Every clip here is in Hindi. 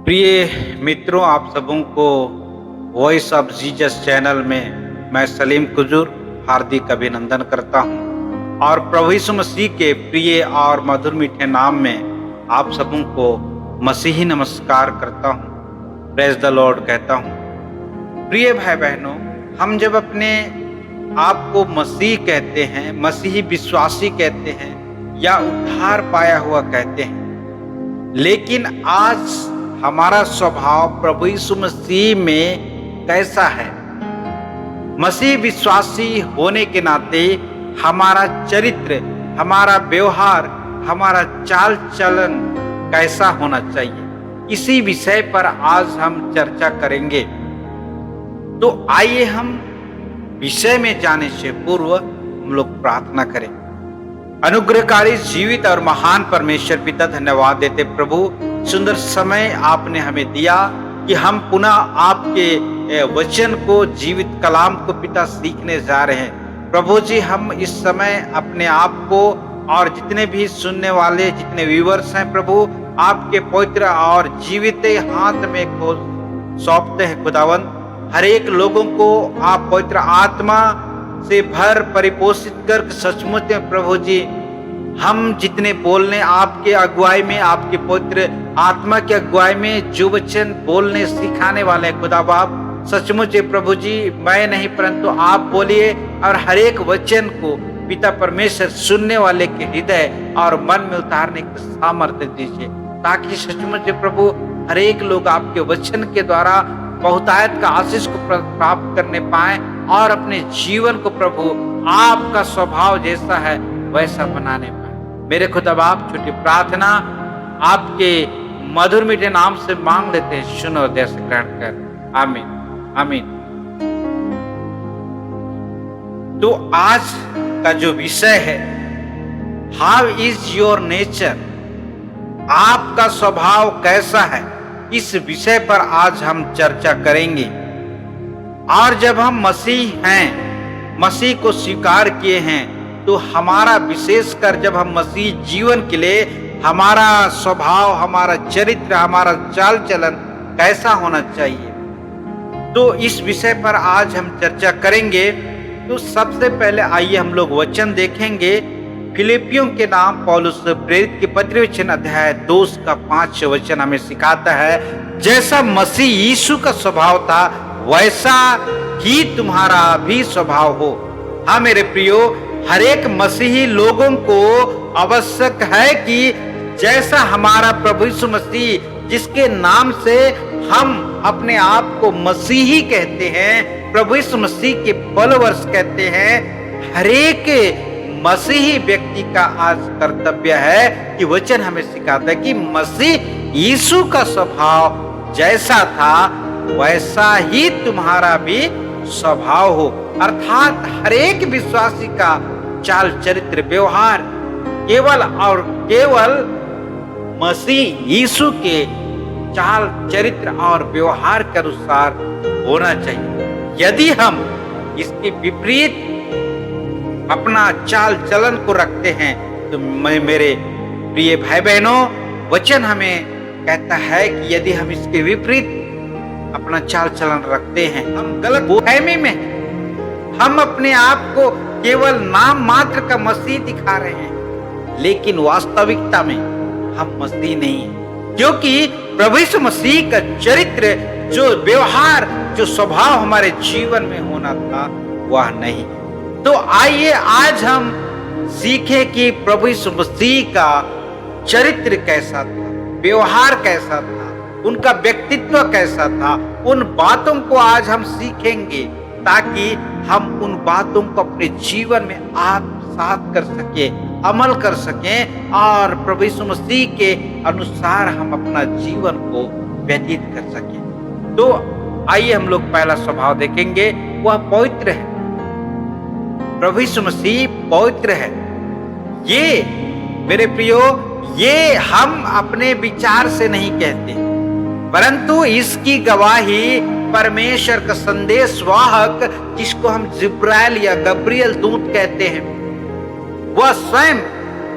प्रिय मित्रों, आप सबों को वॉइस ऑफ जीसस चैनल में मैं सलीम कुजूर हार्दिक अभिनंदन करता हूं और प्रभु यीशु मसीह के प्रिय और मधुर मीठे नाम में आप सबों को मसीही नमस्कार करता हूं। प्रेज द लॉर्ड कहता हूं। प्रिय भाई बहनों, हम जब अपने आप को मसीह कहते हैं, मसीही विश्वासी कहते हैं या उद्धार पाया हुआ कहते हैं, लेकिन आज हमारा स्वभाव प्रभु यीशु मसीह में कैसा है? मसीह विश्वासी होने के नाते हमारा चरित्र, हमारा व्यवहार, हमारा चाल चलन कैसा होना चाहिए, इसी विषय पर आज हम चर्चा करेंगे। तो आइए हम विषय में जाने से पूर्व हम लोग प्रार्थना करें। अनुग्रहकारी, जीवित और महान परमेश्वर पिता, धन्यवाद देते प्रभु, सुंदर समय आपने हमें दिया कि हम पुनः आपके वचन को, जीवित कलाम को पिता सीखने जा रहे हैं। प्रभु जी, हम इस समय अपने आप को और जितने भी सुनने वाले, जितने व्यूअर्स हैं प्रभु, आपके पवित्र और जीवित हाथ में को सौंपते हैं खुदावंद। हर एक लोगों को आप पवित्र आत्मा से भर परिपोषित कर सचमुच में प्रभु जी, हम जितने बोलने आपके अगुवाई में, आपके पवित्र आत्मा के अगुवाई में जो वचन बोलने सिखाने वाले खुदा बाप, सचमुच प्रभु जी, मैं नहीं परंतु आप बोलिए और हर एक वचन को पिता परमेश्वर सुनने वाले के हृदय और मन में उतारने की सामर्थ्य दीजिए, ताकि सचमुच प्रभु हर एक लोग आपके वचन के द्वारा बहुतायत का आशीष को प्राप्त करने पाए और अपने जीवन को प्रभु आपका स्वभाव जैसा है वैसा बनाने पाए। मेरे खुदा बाप, छोटी प्रार्थना आपके मधुर मीठे नाम से मांग लेते हैं, सुनो और जैसे ग्रहण कर। आमीन आमीन। तो आज का जो विषय है, हाउ इज योर नेचर, आपका स्वभाव कैसा है, इस विषय पर आज हम चर्चा करेंगे। और जब हम मसीह हैं, मसीह को स्वीकार किए हैं, तो हमारा विशेषकर जब हम मसीह जीवन के लिए हमारा स्वभाव, हमारा चरित्र, हमारा चाल चलन कैसा होना चाहिए, तो इस विषय पर आज हम चर्चा करेंगे। तो सबसे पहले आइए हम लोग वचन देखेंगे। फिलिपियों के नाम पौलुस प्रेरित के पत्र वचन अध्याय 2 का 5 वचन हमें सिखाता है, जैसा मसीह यीशु का स्वभाव था वैसा ही तुम्हारा भी स्वभाव हो। हाँ मेरे प्रियो, हर एक मसीही लोगों को आवश्यक है कि जैसा हमारा प्रभु यीशु मसीह, जिसके नाम से हम अपने आप को मसीही कहते हैं, प्रभु यीशु मसीह के फॉलोअर्स कहते हैं, हर एक मसीही व्यक्ति का आज कर्तव्य है कि वचन हमें सिखाता है कि मसीह यीशु का स्वभाव जैसा था वैसा ही तुम्हारा भी स्वभाव हो। अर्थात हर एक विश्वासी का चाल चरित्र व्यवहार केवल और केवल मसीह यीशु के चाल चरित्र और व्यवहार के अनुसार होना चाहिए। यदि हम इसके विपरीत अपना चाल चलन को रखते हैं, तो मेरे प्रिय भाई बहनों, वचन हमें कहता है कि यदि हम इसके विपरीत अपना चाल चलन रखते हैं, हम गलत फहमी में, हम अपने आप को केवल नाम मात्र का मसीह दिखा रहे हैं, लेकिन वास्तविकता में हम मसीह नहीं हैं, क्योंकि प्रभु यीशु मसीह का चरित्र, जो व्यवहार, जो स्वभाव हमारे जीवन में होना था वह नहीं। तो आइए आज हम सीखें कि प्रभु यीशु मसीह का चरित्र कैसा था, व्यवहार कैसा था, उनका व्यक्तित्व कैसा था। उन बातों को आज हम सीखेंगे ताकि हम उन बातों को अपने जीवन में आत्मसात कर सके, अमल कर सकें और प्रभु यीशु मसीह के अनुसार हम अपना जीवन को व्यतीत कर सकें। तो आइए हम लोग पहला स्वभाव देखेंगे, वह पवित्र है। प्रभु यीशु मसीह पवित्र है। ये मेरे प्रियो, ये हम अपने विचार से नहीं कहते, परंतु इसकी गवाही परमेश्वर का संदेश वाहक, जिसको हम जिब्राइल या गब्रियल दूत कहते हैं, वह स्वयं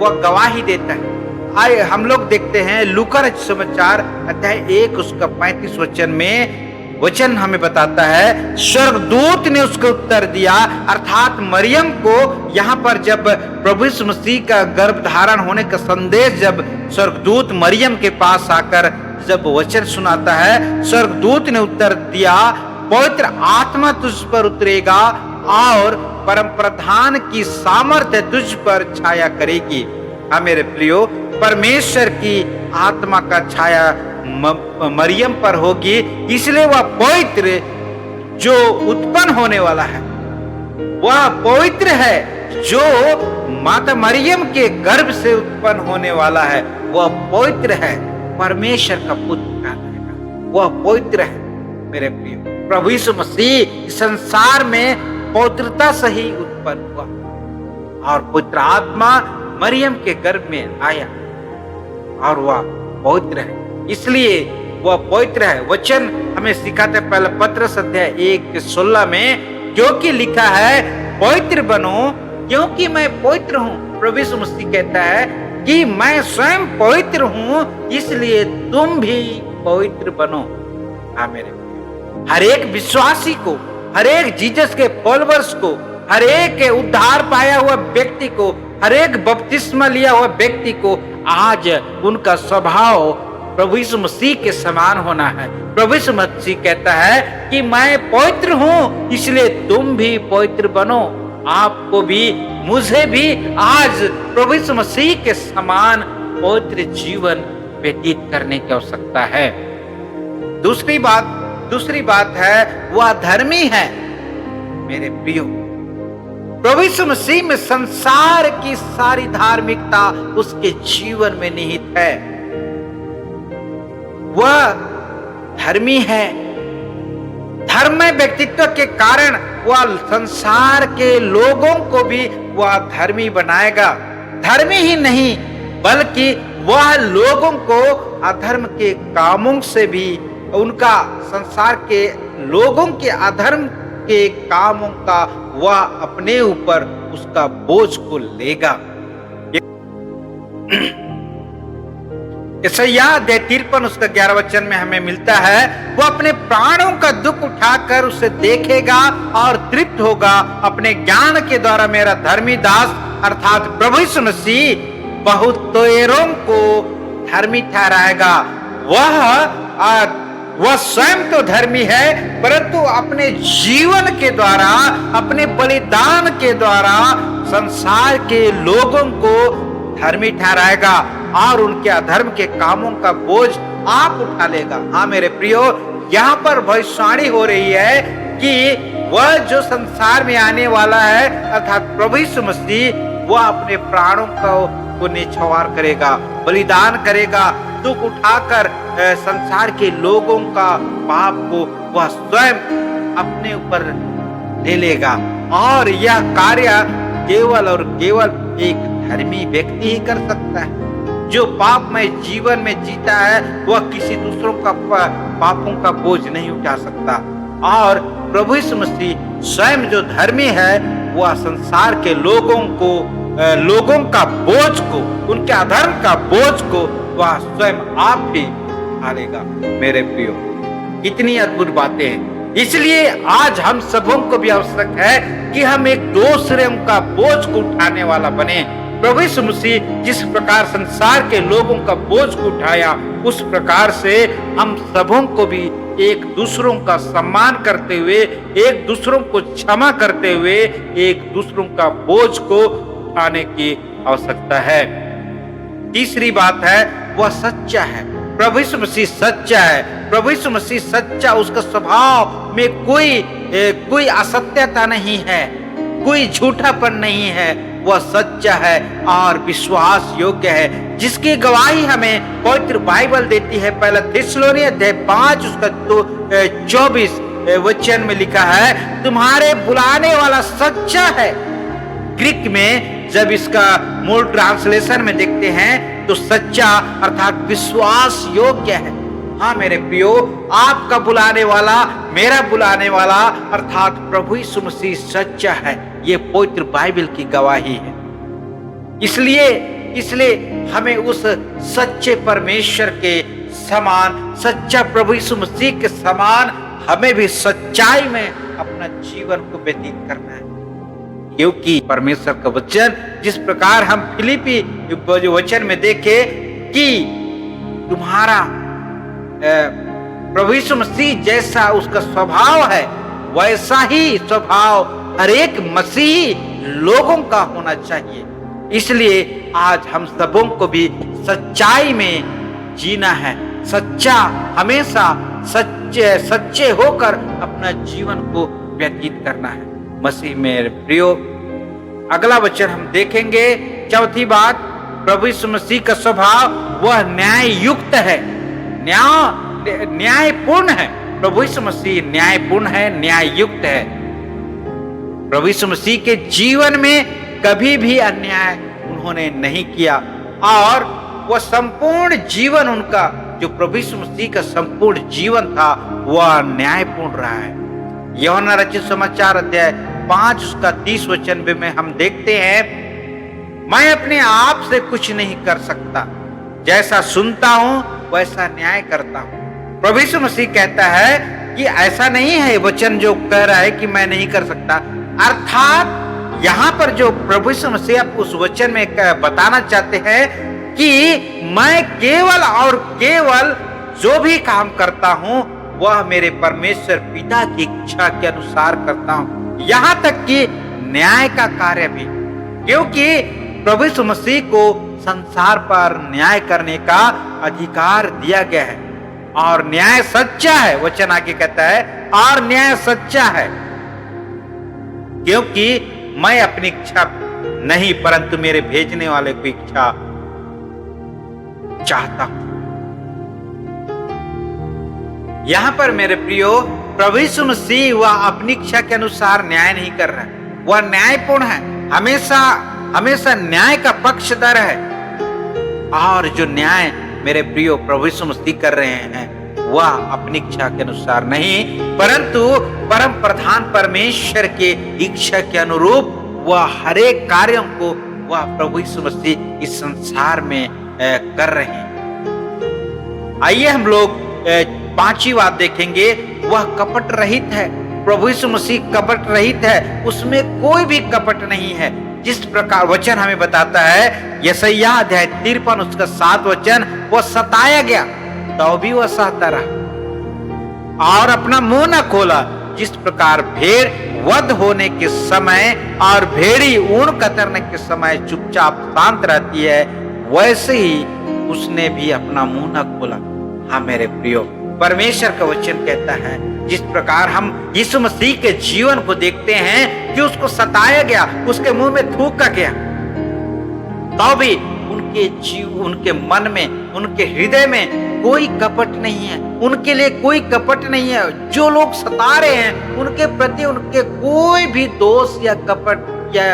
वह गवाही देता है आए हम लोग देखते हैं लूका रचित समाचार अध्याय 1 उसका 35 वचन में वचन हमें बताता है, स्वर्गदूत ने उसको उत्तर दिया, अर्थात मरियम को यहाँ पर जब प्रभु यीशु मसीह का गर्भ धारण होने का संदेश जब स्वर्गदूत मरियम के पास आकर जब वचन सुनाता है, स्वर्गदूत ने उत्तर दिया, पवित्र आत्मा तुझ पर उतरेगा और परम प्रधान की सामर्थ्य तुझ पर छाया करेगी। हाँ मेरे प्रियो, परमेश्वर की आत्मा का छाया मरियम पर होगी, इसलिए वह पवित्र जो उत्पन्न होने वाला है वह पवित्र है। जो माता मरियम के गर्भ से उत्पन्न होने वाला है वह पवित्र है, परमेश्वर का पुत्र कहलाएगा, वह पवित्र है। मेरे प्रियो, प्रभु यीशु मसीह संसार में पवित्रता से ही उत्पन्न हुआ और पवित्र आत्मा मरियम के गर्भ में आया और वह पवित्र है, इसलिए वह पवित्र है। वचन हमें सिखाते पहले पत्रस अध्याय 1:16 में, क्योंकि लिखा है पवित्र बनो क्योंकि मैं पवित्र हूँ। प्रभु यीशु मसीह कहता है कि मैं स्वयं पवित्र हूँ, इसलिए तुम भी पवित्र बनो। हाँ मेरे, हर एक विश्वासी को, हर एक जीसस के फॉलोअर्स को, हर एक उद्धार पाया हुआ व्यक्ति को, हर एक बपतिस्मा लिया हुआ व्यक्ति को आज उनका स्वभाव प्रभु यीशु मसीह के समान होना है। प्रभु यीशु मसीह कहता है कि मैं पवित्र हूं, इसलिए तुम भी पवित्र बनो। आपको भी, मुझे भी आज प्रभु यीशु मसीह के समान पवित्र जीवन व्यतीत करने की आवश्यकता है। दूसरी बात है वह धर्मी है। मेरे प्रियो, प्रभु यीशु मसीह में संसार की सारी धार्मिकता उसके जीवन में निहित है। वह धर्मी है। धर्म व्यक्तित्व के कारण वह संसार के लोगों को भी वह धर्मी बनाएगा। धर्मी ही नहीं बल्कि वह लोगों को अधर्म के कामों से भी, उनका संसार के लोगों के अधर्म के कामों का वह अपने ऊपर उसका बोझ को लेगा। यशायाह अध्याय 53 उसका 11 वचन में हमें मिलता है, वो अपने प्राणों का दुख उठाकर उसे देखेगा और तृप्त होगा। अपने ज्ञान के द्वारा मेरा धर्मी दास अर्थात प्रभु यीशु मसीह बहुतेरों को धर्मी ठहराएगा। वह स्वयं तो धर्मी है, परंतु अपने जीवन के द्वारा, अपने बलिदान के द्वारा संसार के लोगों को धर्मी ठहराएगा और उनके अधर्म के कामों का बोझ आप उठा लेगा। हाँ मेरे प्रियो, यहाँ पर भविष्यवाणी हो रही है कि वह जो संसार में आने वाला है अर्थात प्रभु यीशु मसीह, वह अपने प्राणों को निछावर करेगा, बलिदान करेगा, दुख उठाकर संसार के लोगों का पाप को वह स्वयं अपने ऊपर ले लेगा। और यह कार्य केवल और केवल एक धर्मी व्यक्ति ही कर सकता है। जो पापमय जीवन में जीता है वह किसी दूसरों का पापों का बोझ नहीं उठा सकता। और प्रभु यीशु मसीह स्वयं जो धर्मी है वह संसार के लोगों का बोझ को, उनके अधर्म का बोझ को वह स्वयं आप भी उठाएगा। मेरे प्रियो, कितनी अद्भुत बातें हैं। इसलिए आज हम सबों को भी आवश्यक है कि हम एक दूसरे का बोझ को उठाने वाला बने। प्रभु यीशु मसीह जिस प्रकार संसार के लोगों का बोझ को उठाया, उस प्रकार से हम सबों को भी एक दूसरों का सम्मान करते हुए, एक दूसरों को क्षमा करते हुए, एक दूसरों का बोझ को उठाने की आवश्यकता है। तीसरी बात है वह सच्चा है। प्रभु यीशु मसीह सच्चा है। प्रभु यीशु मसीह सच्चा, उसका स्वभाव में कोई असत्यता नहीं है, कोई झूठापन नहीं है। वह सच्चा है और विश्वास योग्य है, जिसकी गवाही हमें पवित्र बाइबल देती है। पहला थिस्सलुनीय अध्याय 5 उसका 24 वचन में लिखा है, तुम्हारे बुलाने वाला सच्चा है। ग्रीक में जब इसका मूल ट्रांसलेशन में देखते हैं तो सच्चा अर्थात विश्वास योग्य है। हाँ मेरे प्रियो, आपका बुलाने वाला, मेरा बुलाने वाला अर्थात प्रभु यीशु मसीह सच्चा है। ये पवित्र बाइबल की गवाही है। इसलिए इसलिए हमें उस सच्चे परमेश्वर के समान, सच्चा प्रभु यीशु मसीह के समान हमें भी सच्चाई में अपना जीवन को व्यतीत करना है। क्योंकि परमेश्वर का वचन जिस प्रकार हम फिलिपी वचन में देखे कि तुम्हारा प्रभु यीशु मसीह जैसा उसका स्वभाव है, वैसा ही स्वभाव हर एक मसीही लोगों का होना चाहिए। इसलिए आज हम सबों को भी सच्चाई में जीना है, सच्चा हमेशा सच्चे होकर अपना जीवन को व्यतीत करना है। मसीह मेरे प्रियो, अगला वचन हम देखेंगे। चौथी बात, प्रभु यीशु मसीह का स्वभाव वह न्याय युक्त है, न्यायपूर्ण है। प्रभु यीशु मसीह न्यायपूर्ण है, न्याय युक्त है। प्रभु यीशु मसीह के जीवन में कभी भी अन्याय उन्होंने नहीं किया और वह संपूर्ण जीवन उनका, जो प्रभु यीशु मसीह का संपूर्ण जीवन था, वह न्यायपूर्ण रहा है। यूहन्ना रचित समाचार अध्याय 5 उसका 30 वचन में हम देखते हैं, मैं अपने आप से कुछ नहीं कर सकता, जैसा सुनता हूं वैसा न्याय करता हूं। प्रभु यीशु मसीह कहता है कि ऐसा नहीं है वचन जो कह रहा है कि मैं नहीं कर सकता, अर्थात यहां पर जो प्रभु यीशु मसीह उस वचन में बताना चाहते हैं कि मैं केवल और केवल जो भी काम करता हूं वह मेरे परमेश्वर पिता की इच्छा के अनुसार करता हूं, यहां तक कि न्याय का कार्य भी। क्योंकि प्रभु यीशु मसीह को संसार पर न्याय करने का अधिकार दिया गया है और न्याय सच्चा है। वचन आगे कहता है और न्याय सच्चा है, क्योंकि मैं अपनी इच्छा नहीं परंतु मेरे भेजने वाले की इच्छा चाहता हूं। यहां पर मेरे प्रियो, प्रभु यीशु मसीह वह अपनी इच्छा के अनुसार न्याय नहीं कर रहा है, वह न्यायपूर्ण है, हमेशा न्याय का पक्षधर है। और जो न्याय मेरे प्रियो प्रभु यीशु मसीह कर रहे हैं वह अपनी इच्छा के अनुसार नहीं परंतु परम प्रधान परमेश्वर के इच्छा के अनुरूप वह हर एक कार्यों को वह प्रभु यीशु मसीह इस संसार में कर रहे हैं। आइए हम लोग पांचवी बात देखेंगे, वह कपट रहित है। प्रभु यीशु मसीह कपट रहित है, उसमें कोई भी कपट नहीं है। जिस प्रकार वचन हमें बताता है, यशायाह अध्याय 53 उसका 7 वचन, वह सताया गया तो भी वह सहता रहा और अपना मुंह न खोला। जिस प्रकार भेड़ वध होने के समय और भेड़ी ऊन कतरने के समय चुपचाप शांत रहती है, वैसे ही उसने भी अपना मुंह न खोला। हाँ मेरे प्रियो, परमेश्वर का वचन कहता है जिस प्रकार हम यीशु मसीह के जीवन को देखते हैं कि उसको सताया गया, उसके मुंह में थूका गया, तो भी उनके मन में, उनके हृदय में कोई कपट नहीं है, उनके लिए कोई कपट नहीं है। जो लोग सता रहे हैं उनके प्रति उनके कोई भी दोष या कपट या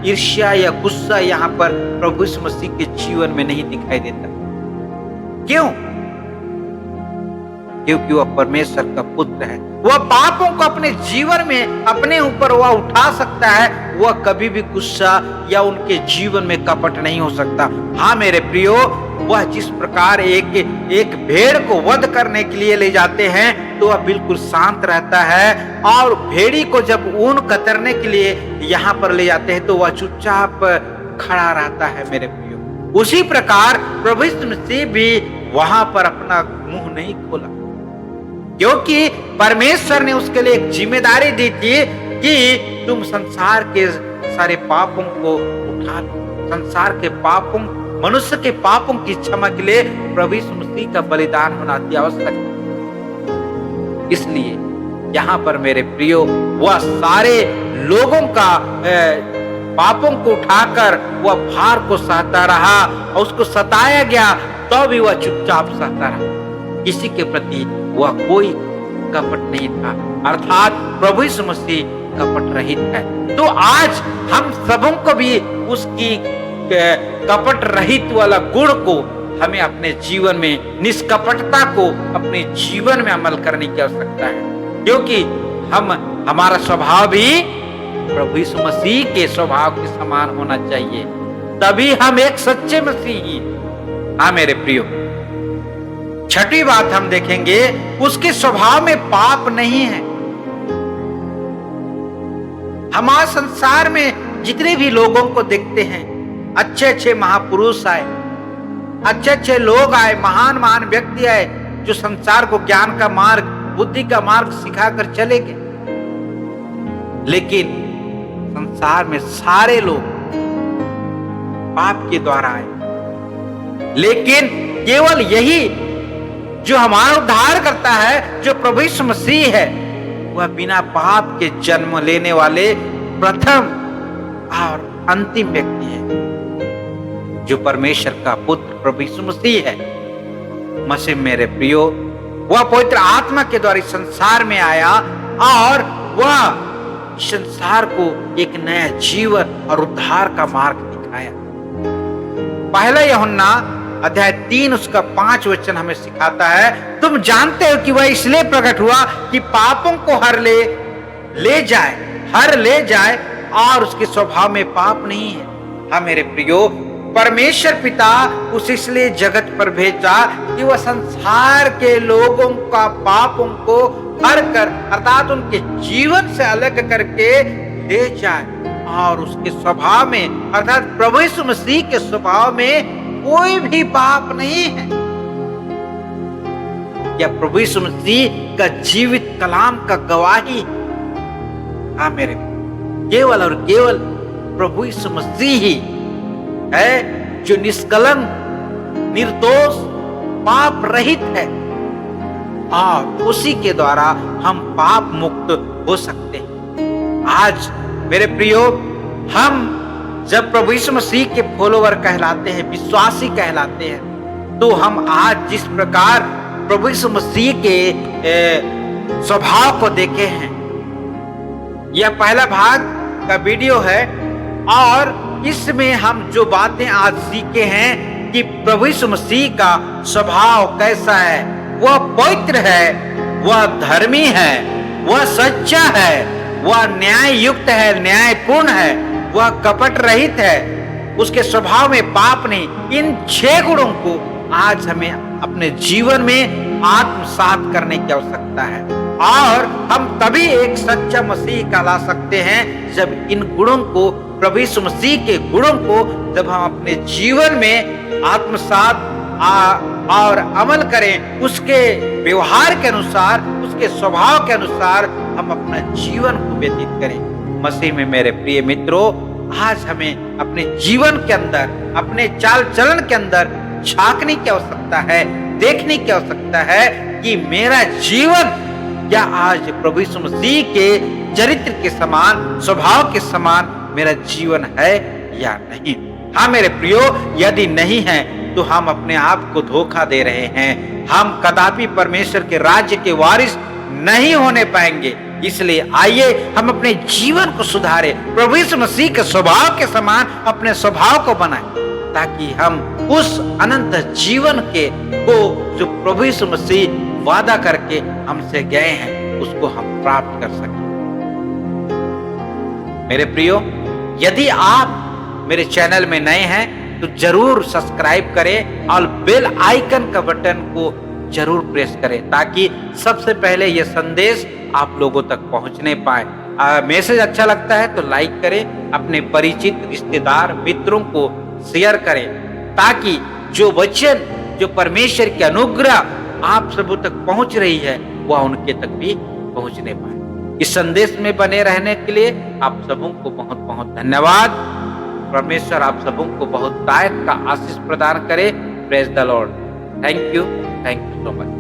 ईर्ष्या या गुस्सा यहाँ पर प्रभु यीशु मसीह के जीवन में नहीं दिखाई देता। क्यों? क्योंकि वह परमेश्वर का पुत्र है। वह पापों को अपने जीवन में अपने ऊपर वह उठा सकता है, वह कभी भी गुस्सा या उनके जीवन में कपट नहीं हो सकता। हाँ मेरे प्रियो, वह जिस प्रकार एक भेड़ को वध करने के लिए ले जाते हैं तो वह बिल्कुल शांत रहता है, और भेड़ी को जब ऊन कतरने के लिए यहाँ पर ले जाते हैं तो वह चुपचाप खड़ा रहता है मेरे प्रियो। उसी प्रकार प्रभु यीशु मसीह भी वहां पर अपना मुंह नहीं खोला, क्योंकि परमेश्वर ने उसके लिए एक जिम्मेदारी दी थी कि तुम संसार के सारे पापों को उठा लो। संसार के पापों, मनुष्य के पापों की क्षमा के लिए प्रभु यीशु मसीह का बलिदान होना अति आवश्यक है। इसलिए यहाँ पर मेरे प्रियो, वह सारे लोगों का पापों को उठाकर वह भार को सहता रहा, और उसको सताया गया तो भी वह चुपचाप सहता रहा। किसी के प्रति वह कोई कपट नहीं था, अर्थात प्रभु यीशु मसीह कपट रहित है। तो आज हम सबों को भी उसकी कपट रहित वाला गुण को हमें अपने जीवन में, निष्कपटता को अपने जीवन में अमल करने की आवश्यकता है, क्योंकि हमारा स्वभाव भी प्रभु यीशु मसीह के स्वभाव के समान होना चाहिए। तभी हम एक सच्चे मसीही। हाँ मेरे प्रियो, छठी बात हम देखेंगे, उसके स्वभाव में पाप नहीं है। हमारे संसार में जितने भी लोगों को देखते हैं, अच्छे अच्छे महापुरुष आए, अच्छे अच्छे लोग आए, महान महान व्यक्ति आए, जो संसार को ज्ञान का मार्ग, बुद्धि का मार्ग सिखाकर चले गए। लेकिन संसार में सारे लोग पाप के द्वारा आए, लेकिन केवल यही जो हमारा उद्धार करता है, जो प्रभु यीशु मसीह है, वह बिना पाप के जन्म लेने वाले प्रथम और अंतिम व्यक्ति है, जो परमेश्वर का पुत्र प्रभु यीशु मसीह है। मसीह मेरे प्रियो, वह पवित्र आत्मा के द्वारा इस संसार में आया और वह संसार को एक नया जीवन और उद्धार का मार्ग दिखाया। पहला यूहन्ना अध्याय 3 उसका 5 वचन हमें सिखाता है, तुम जानते हो कि वह इसलिए प्रकट हुआ कि पापों को हर ले जाए और उसके स्वभाव में पाप नहीं है। हाँ मेरे प्रियो, परमेश्वर पिता उसे इसलिए जगत पर भेजा कि वह संसार के लोगों का पापों को हर कर, अर्थात उनके जीवन से अलग करके ले जाए और उसके स्वभाव में, अर्थात प्रभु यीशु मसीह के स्वभाव में कोई भी पाप नहीं है। यह प्रभु यीशु मसीह का जीवित कलाम का गवाही। हाँ मेरे, केवल और केवल प्रभु यीशु मसीह ही है जो निष्कलंक, निर्दोष, पाप रहित है और उसी के द्वारा हम पाप मुक्त हो सकते हैं। आज मेरे प्रियो, हम जब प्रभु यीशु मसीह के फॉलोवर कहलाते हैं, विश्वासी कहलाते हैं, तो हम आज जिस प्रकार प्रभु यीशु मसीह के स्वभाव को देखे हैं, यह पहला भाग का वीडियो है और इसमें हम जो बातें आज सीखे हैं कि प्रभु यीशु मसीह का स्वभाव कैसा है, वह पवित्र है, वह धर्मी है, वह सच्चा है, वह न्याय युक्त है, न्यायपूर्ण है, वह कपट रहित है, उसके स्वभाव में पाप नहीं। इन 6 गुणों को आज हमें अपने जीवन में आत्मसात करने की आवश्यकता है और हम तभी एक सच्चा मसीह कहला सकते हैं जब इन गुणों को, प्रभु यीशु मसीह के गुणों को जब हम अपने जीवन में आत्मसात और अमल करें, उसके व्यवहार के अनुसार, उसके स्वभाव के अनुसार हम अपना जीवन को व्यतीत करें। मसीह में मेरे प्रिय मित्रों, आज हमें अपने जीवन के अंदर, अपने चाल चलन के अंदर झांकने की आवश्यकता है, देखने की आवश्यकता है कि मेरा जीवन क्या आज प्रभु यीशु मसीह के चरित्र के समान, स्वभाव के समान मेरा जीवन है या नहीं। हाँ मेरे प्रियो, यदि नहीं है तो हम अपने आप को धोखा दे रहे हैं। हम कदापि परमेश्वर के राज्य के वारिस नहीं होने पाएंगे। इसलिए आइए हम अपने जीवन को सुधारें, प्रभु यीशु मसीह के स्वभाव के समान अपने स्वभाव को बनाएं, ताकि हम उस अनंत जीवन के को जो प्रभु यीशु मसीह वादा करके हमसे गए हैं, उसको हम प्राप्त कर सकें। मेरे प्रियो, यदि आप मेरे चैनल में नए हैं तो जरूर सब्सक्राइब करें और बेल आइकन का बटन को जरूर प्रेस करें, ताकि सबसे पहले यह संदेश आप लोगों तक पहुंचने पाए। मैसेज अच्छा लगता है तो लाइक करें, अपने परिचित, रिश्तेदार, मित्रों को शेयर करें, ताकि जो वचन, जो परमेश्वर की अनुग्रह आप सबों तक पहुंच रही है, वह उनके तक भी पहुंचने पाए। इस संदेश में बने रहने के लिए आप सबों को बहुत बहुत धन्यवाद। परमेश्वर आप सबों को बहुत दायक का आशीष प्रदान करे। Praise the Lord. Thank you so much.